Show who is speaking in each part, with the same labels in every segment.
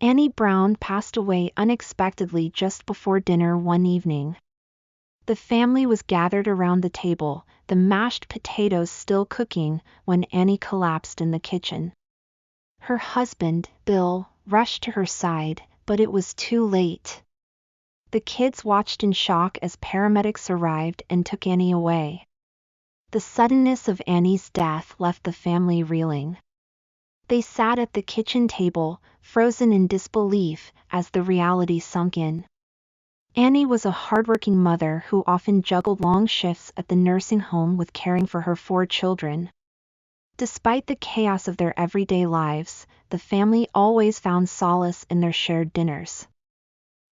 Speaker 1: Annie Brown passed away unexpectedly just before dinner one evening. The family was gathered around the table, the mashed potatoes still cooking, when Annie collapsed in the kitchen. Her husband, Bill, rushed to her side, but it was too late. The kids watched in shock as paramedics arrived and took Annie away. The suddenness of Annie's death left the family reeling. They sat at the kitchen table, frozen in disbelief, as the reality sunk in. Annie was a hardworking mother who often juggled long shifts at the nursing home with caring for her 4 children. Despite the chaos of their everyday lives, the family always found solace in their shared dinners.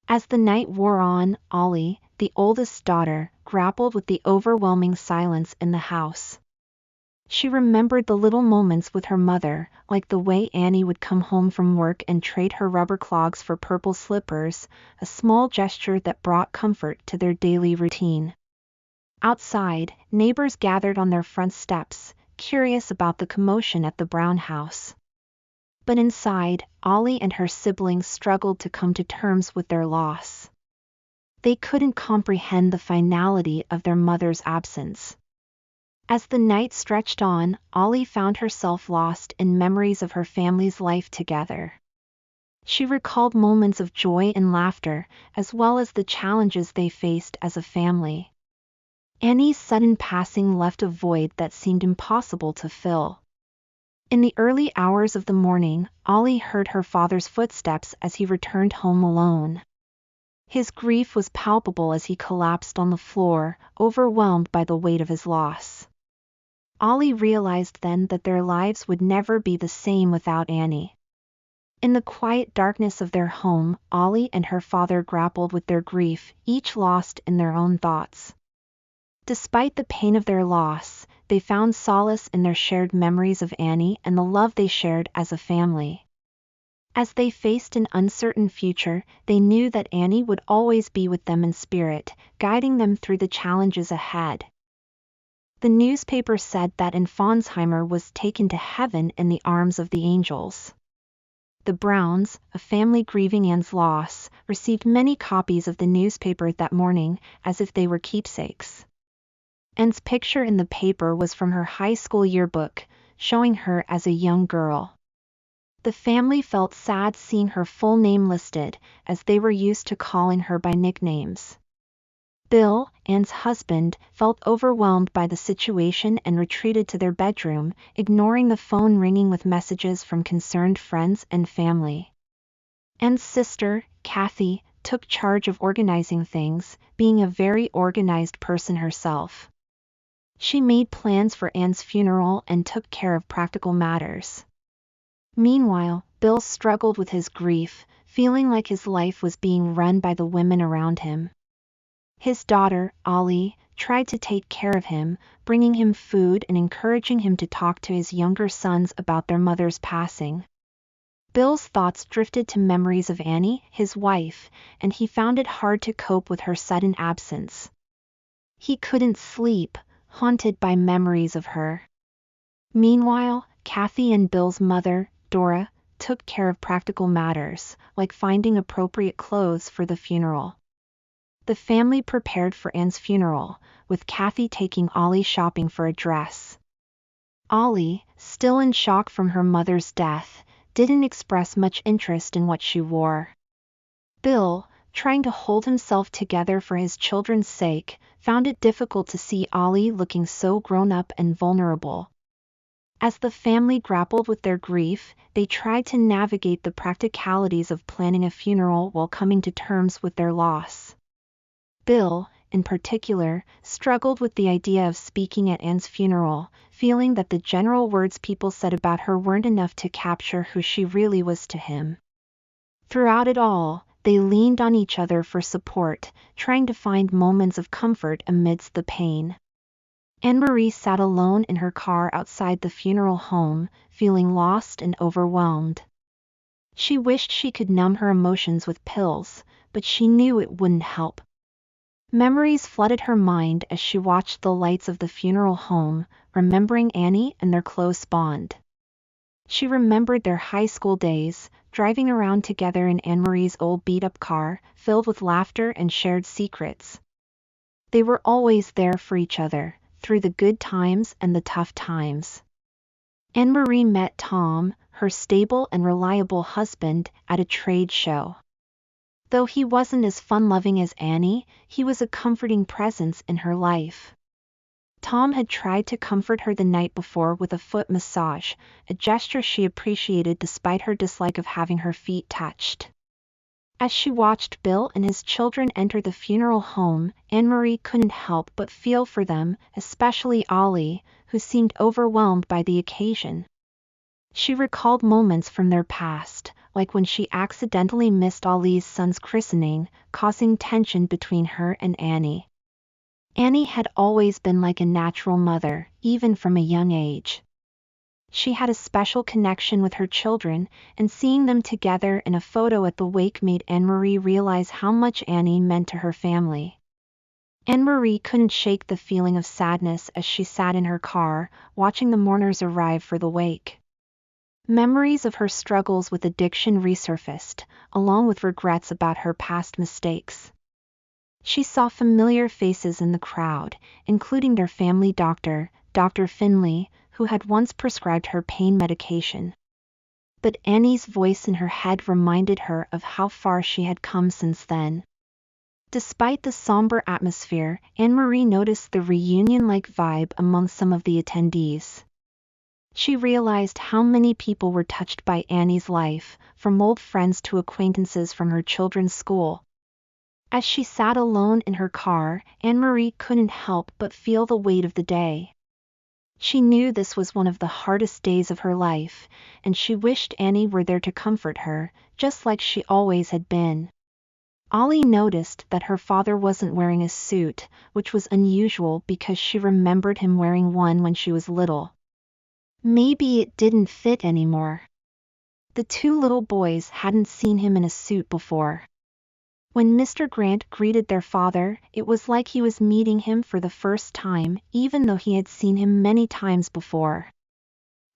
Speaker 1: As the night wore on, Ollie, the oldest daughter, grappled with the overwhelming silence in the house. She remembered the little moments with her mother, like the way Annie would come home from work and trade her rubber clogs for purple slippers, a small gesture that brought comfort to their daily routine. Outside, neighbors gathered on their front steps, curious about the commotion at the Brown house. But inside, Ollie and her siblings struggled to come to terms with their loss. They couldn't comprehend the finality of their mother's absence. As the night stretched on, Ollie found herself lost in memories of her family's life together. She recalled moments of joy and laughter, as well as the challenges they faced as a family. Annie's sudden passing left a void that seemed impossible to fill. In the early hours of the morning, Ollie heard her father's footsteps as he returned home alone. His grief was palpable as he collapsed on the floor, overwhelmed by the weight of his loss. Ollie realized then that their lives would never be the same without Annie. In the quiet darkness of their home, Ollie and her father grappled with their grief, each lost in their own thoughts. Despite the pain of their loss, they found solace in their shared memories of Annie and the love they shared as a family. As they faced an uncertain future, they knew that Annie would always be with them in spirit, guiding them through the challenges ahead. The newspaper said that Alfonsheimer was taken to heaven in the arms of the angels. The Browns, a family grieving Anne's loss, received many copies of the newspaper that morning, as if they were keepsakes. Anne's picture in the paper was from her high school yearbook, showing her as a young girl. The family felt sad seeing her full name listed, as they were used to calling her by nicknames. Bill, Anne's husband, felt overwhelmed by the situation and retreated to their bedroom, ignoring the phone ringing with messages from concerned friends and family. Anne's sister, Kathy, took charge of organizing things, being a very organized person herself. She made plans for Anne's funeral and took care of practical matters. Meanwhile, Bill struggled with his grief, feeling like his life was being run by the women around him. His daughter, Ollie, tried to take care of him, bringing him food and encouraging him to talk to his younger sons about their mother's passing. Bill's thoughts drifted to memories of Annie, his wife, and he found it hard to cope with her sudden absence. He couldn't sleep, haunted by memories of her. Meanwhile, Kathy and Bill's mother, Dora, took care of practical matters, like finding appropriate clothes for the funeral. The family prepared for Anne's funeral, with Kathy taking Ollie shopping for a dress. Ollie, still in shock from her mother's death, didn't express much interest in what she wore. Bill, trying to hold himself together for his children's sake, found it difficult to see Ollie looking so grown up and vulnerable. As the family grappled with their grief, they tried to navigate the practicalities of planning a funeral while coming to terms with their loss. Bill, in particular, struggled with the idea of speaking at Anne's funeral, feeling that the general words people said about her weren't enough to capture who she really was to him. Throughout it all, they leaned on each other for support, trying to find moments of comfort amidst the pain. Anne-Marie sat alone in her car outside the funeral home, feeling lost and overwhelmed. She wished she could numb her emotions with pills, but she knew it wouldn't help. Memories flooded her mind as she watched the lights of the funeral home, remembering Annie and their close bond. She remembered their high school days, driving around together in Anne-Marie's old beat-up car, filled with laughter and shared secrets. They were always there for each other, through the good times and the tough times. Anne-Marie met Tom, her stable and reliable husband, at a trade show. Though he wasn't as fun-loving as Annie, he was a comforting presence in her life. Tom had tried to comfort her the night before with a foot massage, a gesture she appreciated despite her dislike of having her feet touched. As she watched Bill and his children enter the funeral home, Anne-Marie couldn't help but feel for them, especially Ollie, who seemed overwhelmed by the occasion. She recalled moments from their past, like when she accidentally missed Ollie's son's christening, causing tension between her and Annie. Annie had always been like a natural mother, even from a young age. She had a special connection with her children, and seeing them together in a photo at the wake made Anne-Marie realize how much Annie meant to her family. Anne-Marie couldn't shake the feeling of sadness as she sat in her car, watching the mourners arrive for the wake. Memories of her struggles with addiction resurfaced, along with regrets about her past mistakes. She saw familiar faces in the crowd, including their family doctor, Dr. Quindlen, who had once prescribed her pain medication. But Annie's voice in her head reminded her of how far she had come since then. Despite the somber atmosphere, Anne-Marie noticed the reunion-like vibe among some of the attendees. She realized how many people were touched by Annie's life, from old friends to acquaintances from her children's school. As she sat alone in her car, Anne-Marie couldn't help but feel the weight of the day. She knew this was one of the hardest days of her life, and she wished Annie were there to comfort her, just like she always had been. Ollie noticed that her father wasn't wearing a suit, which was unusual because she remembered him wearing one when she was little. Maybe it didn't fit anymore. The two little boys hadn't seen him in a suit before. When Mr. Grant greeted their father, it was like he was meeting him for the first time, even though he had seen him many times before.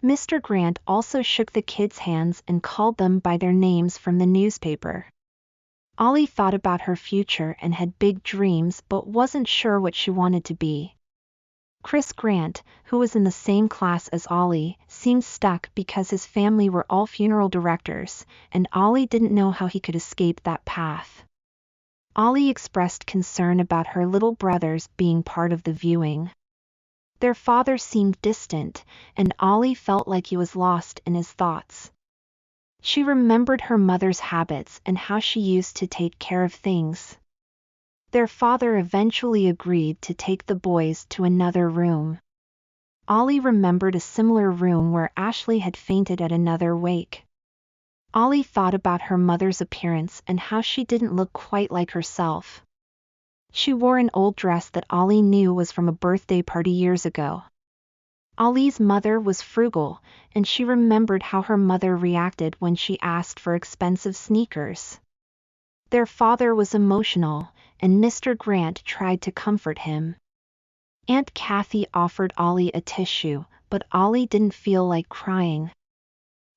Speaker 1: Mr. Grant also shook the kids' hands and called them by their names from the newspaper. Ollie thought about her future and had big dreams but wasn't sure what she wanted to be. Chris Grant, who was in the same class as Ollie, seemed stuck because his family were all funeral directors, and Ollie didn't know how he could escape that path. Ollie expressed concern about her little brothers being part of the viewing. Their father seemed distant, and Ollie felt like he was lost in his thoughts. She remembered her mother's habits and how she used to take care of things. Their father eventually agreed to take the boys to another room. Ollie remembered a similar room where Ashley had fainted at another wake. Ollie thought about her mother's appearance and how she didn't look quite like herself. She wore an old dress that Ollie knew was from a birthday party years ago. Ollie's mother was frugal, and she remembered how her mother reacted when she asked for expensive sneakers. Their father was emotional, and Mr. Grant tried to comfort him. Aunt Kathy offered Ollie a tissue, but Ollie didn't feel like crying.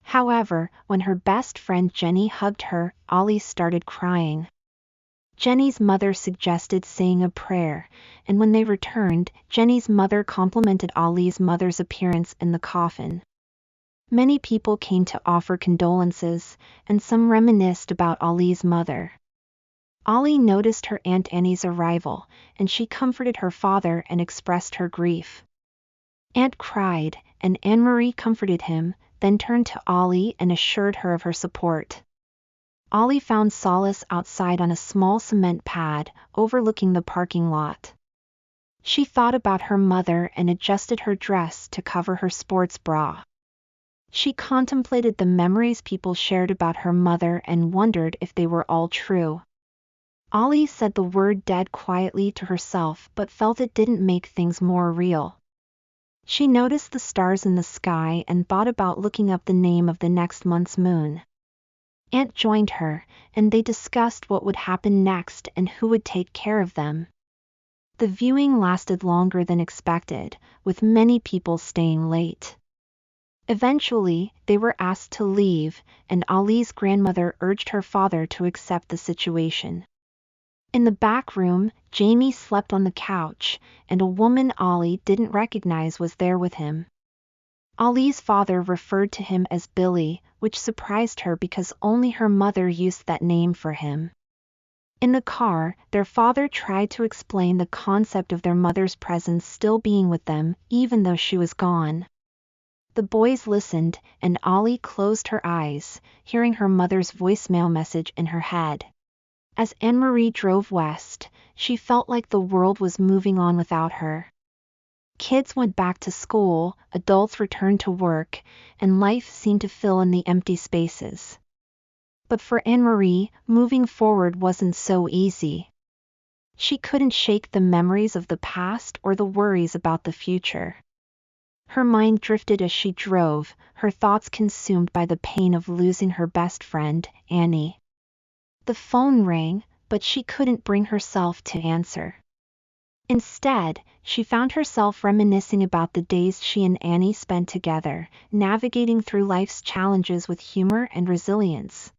Speaker 1: However, when her best friend Jenny hugged her, Ollie started crying. Jenny's mother suggested saying a prayer, and when they returned, Jenny's mother complimented Ollie's mother's appearance in the coffin. Many people came to offer condolences, and some reminisced about Ollie's mother. Ollie noticed her Aunt Annie's arrival, and she comforted her father and expressed her grief. Aunt cried, and Anne-Marie comforted him, then turned to Ollie and assured her of her support. Ollie found solace outside on a small cement pad, overlooking the parking lot. She thought about her mother and adjusted her dress to cover her sports bra. She contemplated the memories people shared about her mother and wondered if they were all true. Ollie said the word dead quietly to herself but felt it didn't make things more real. She noticed the stars in the sky and thought about looking up the name of the next month's moon. Aunt joined her, and they discussed what would happen next and who would take care of them. The viewing lasted longer than expected, with many people staying late. Eventually, they were asked to leave, and Ali's grandmother urged her father to accept the situation. In the back room, Jamie slept on the couch, and a woman Ali didn't recognize was there with him. Ali's father referred to him as Billy, which surprised her because only her mother used that name for him. In the car, their father tried to explain the concept of their mother's presence still being with them, even though she was gone. The boys listened, and Ali closed her eyes, hearing her mother's voicemail message in her head. As Anne-Marie drove west, she felt like the world was moving on without her. Kids went back to school, adults returned to work, and life seemed to fill in the empty spaces. But for Anne-Marie, moving forward wasn't so easy. She couldn't shake the memories of the past or the worries about the future. Her mind drifted as she drove, her thoughts consumed by the pain of losing her best friend, Annie. The phone rang, but she couldn't bring herself to answer. Instead, she found herself reminiscing about the days she and Annie spent together, navigating through life's challenges with humor and resilience.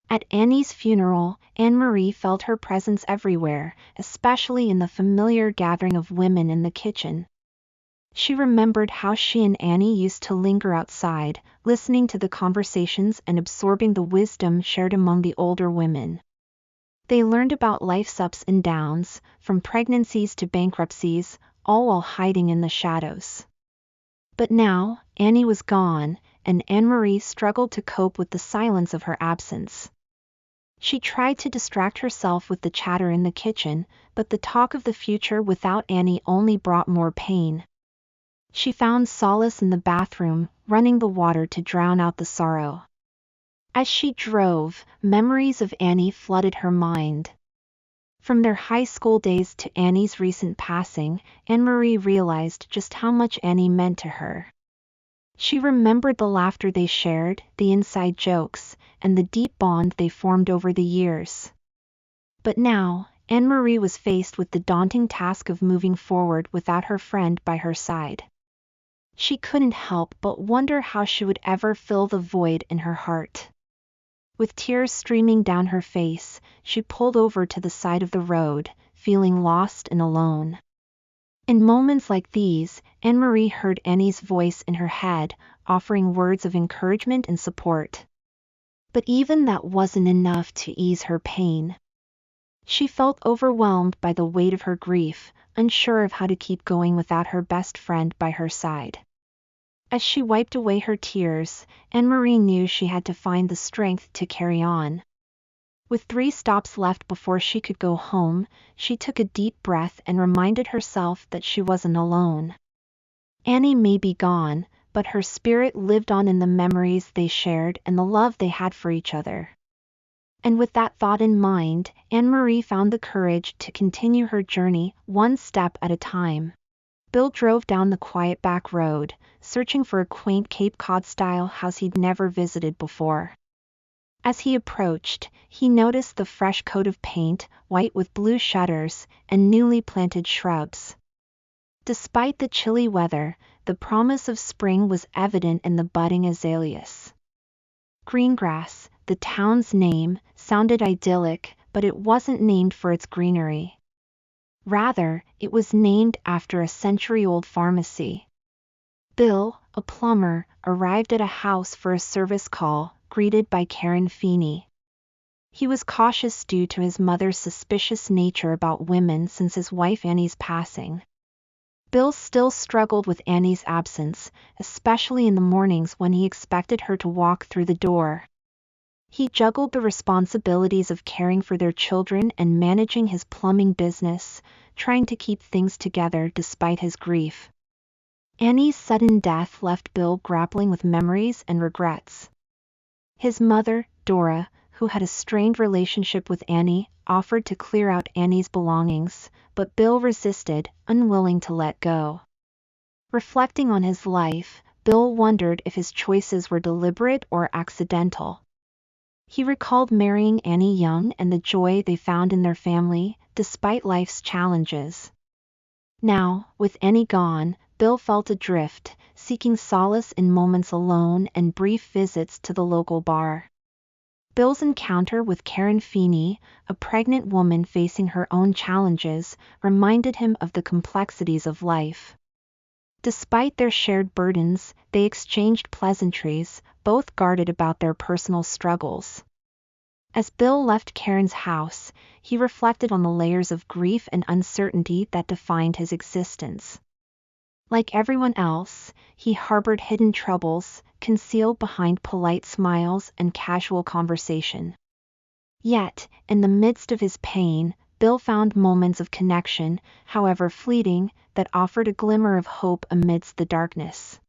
Speaker 1: At Annie's funeral, Anne-Marie felt her presence everywhere, especially in the familiar gathering of women in the kitchen. She remembered how she and Annie used to linger outside, listening to the conversations and absorbing the wisdom shared among the older women. They learned about life's ups and downs, from pregnancies to bankruptcies, all while hiding in the shadows. But now, Annie was gone, and Anne-Marie struggled to cope with the silence of her absence. She tried to distract herself with the chatter in the kitchen, but the talk of the future without Annie only brought more pain. She found solace in the bathroom, running the water to drown out the sorrow. As she drove, memories of Annie flooded her mind. From their high school days to Annie's recent passing, Anne-Marie realized just how much Annie meant to her. She remembered the laughter they shared, the inside jokes, and the deep bond they formed over the years. But now, Anne-Marie was faced with the daunting task of moving forward without her friend by her side. She couldn't help but wonder how she would ever fill the void in her heart. With tears streaming down her face, she pulled over to the side of the road, feeling lost and alone. In moments like these, Anne-Marie heard Annie's voice in her head, offering words of encouragement and support. But even that wasn't enough to ease her pain. She felt overwhelmed by the weight of her grief, unsure of how to keep going without her best friend by her side. As she wiped away her tears, Anne-Marie knew she had to find the strength to carry on. With 3 stops left before she could go home, she took a deep breath and reminded herself that she wasn't alone. Annie may be gone, but her spirit lived on in the memories they shared and the love they had for each other. And with that thought in mind, Anne-Marie found the courage to continue her journey, one step at a time. Bill drove down the quiet back road, searching for a quaint Cape Cod-style house he'd never visited before. As he approached, he noticed the fresh coat of paint, white with blue shutters, and newly planted shrubs. Despite the chilly weather, the promise of spring was evident in the budding azaleas. Greengrass, the town's name, sounded idyllic, but it wasn't named for its greenery. Rather, it was named after a century-old pharmacy. Bill, a plumber, arrived at a house for a service call, greeted by Karen Feeney. He was cautious due to his mother's suspicious nature about women since his wife Annie's passing. Bill still struggled with Annie's absence, especially in the mornings when he expected her to walk through the door. He juggled the responsibilities of caring for their children and managing his plumbing business, trying to keep things together despite his grief. Annie's sudden death left Bill grappling with memories and regrets. His mother, Dora, who had a strained relationship with Annie, offered to clear out Annie's belongings, but Bill resisted, unwilling to let go. Reflecting on his life, Bill wondered if his choices were deliberate or accidental. He recalled marrying Annie young and the joy they found in their family, despite life's challenges. Now, with Annie gone, Bill felt adrift, seeking solace in moments alone and brief visits to the local bar. Bill's encounter with Karen Feeney, a pregnant woman facing her own challenges, reminded him of the complexities of life. Despite their shared burdens, they exchanged pleasantries, both guarded about their personal struggles. As Bill left Karen's house, he reflected on the layers of grief and uncertainty that defined his existence. Like everyone else, he harbored hidden troubles, concealed behind polite smiles and casual conversation. Yet, in the midst of his pain, Bill found moments of connection, however fleeting, that offered a glimmer of hope amidst the darkness.